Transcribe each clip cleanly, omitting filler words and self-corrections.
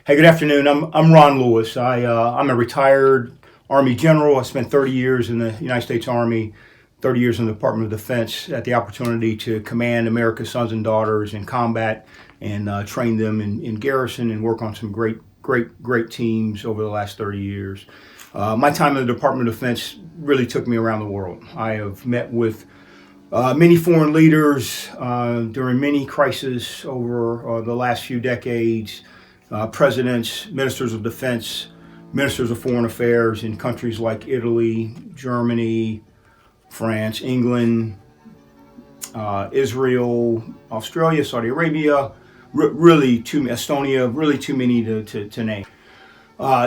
Hey, good afternoon. I'm Ron Lewis. I'm a retired Army general. I spent 30 years in the United States Army, 30 years in the Department of Defense. Had the opportunity to command America's sons and daughters in combat and train them in garrison and work on some great teams over the last 30 years. My time in the Department of Defense really took me around the world. I have met with many foreign leaders during many crises over the last few decades. Presidents, ministers of defense, ministers of foreign affairs in countries like Italy, Germany, France, England, Israel, Australia, Saudi Arabia, Estonia, really too many to name.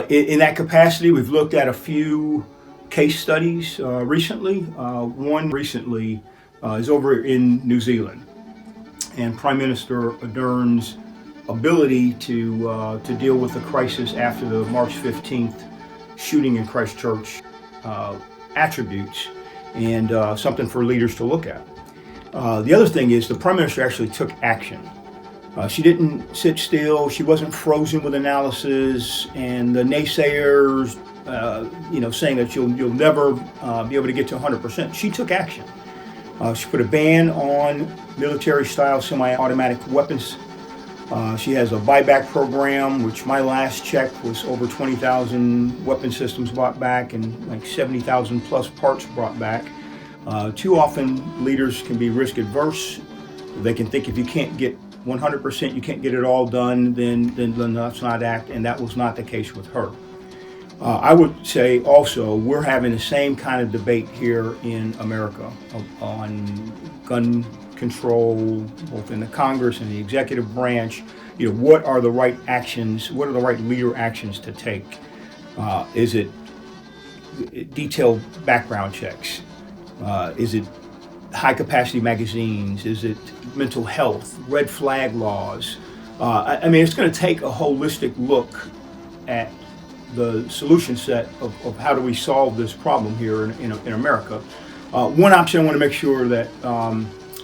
In that capacity, we've looked at a few case studies recently. One recently is over in New Zealand, and Prime Minister Ardern's ability to deal with the crisis after the March 15th shooting in Christchurch attributes, and something for leaders to look at. The other thing is the Prime Minister actually took action. She didn't sit still. She wasn't frozen with analysis, and the naysayers, saying that you'll never be able to get to 100%. She took action. She put a ban on military-style semi-automatic weapons. She has a buyback program, which my last check was over 20,000 weapon systems bought back and like 70,000 plus parts brought back. Too often, leaders can be risk adverse. They can think if you can't get 100%, you can't get it all done, then let's not act, and that was not the case with her. I would say also we're having the same kind of debate here in America on gun control, both in the Congress and the executive branch. What are the right actions? What are the right leader actions to take? Is it detailed background checks? Is it high capacity magazines? Is it mental health, red flag laws? It's going to take a holistic look at the solution set of how do we solve this problem here in America. One option I want to make sure that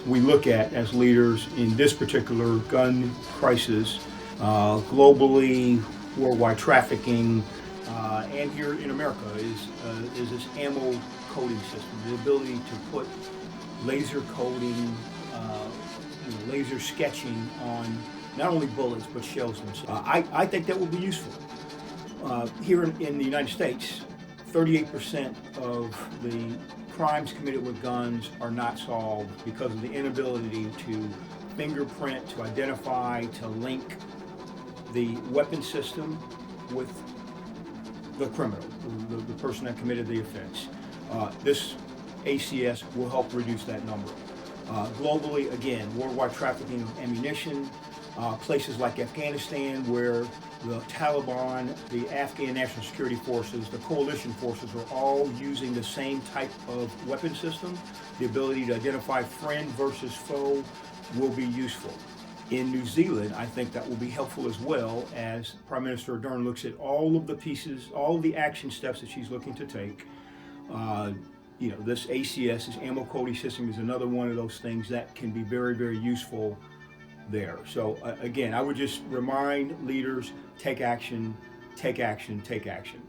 we look at as leaders in this particular gun crisis, globally, worldwide trafficking, and here in America is this ammo coding system, the ability to put laser coding, laser sketching on not only bullets but shells themselves. I think that will be useful. Here in the United States, 38% of the crimes committed with guns are not solved because of the inability to fingerprint, to identify, to link the weapon system with the criminal, the person that committed the offense. This ACS will help reduce that number. Globally, again, worldwide trafficking of ammunition, places like Afghanistan where the Taliban, the Afghan National Security Forces, the coalition forces are all using the same type of weapon system. The ability to identify friend versus foe will be useful. In New Zealand, I think that will be helpful as well as Prime Minister Ardern looks at all of the pieces, all of the action steps that she's looking to take. This ACS, this ammo coding system, is another one of those things that can be very, very useful there. So again, I would just remind leaders, take action, take action, take action.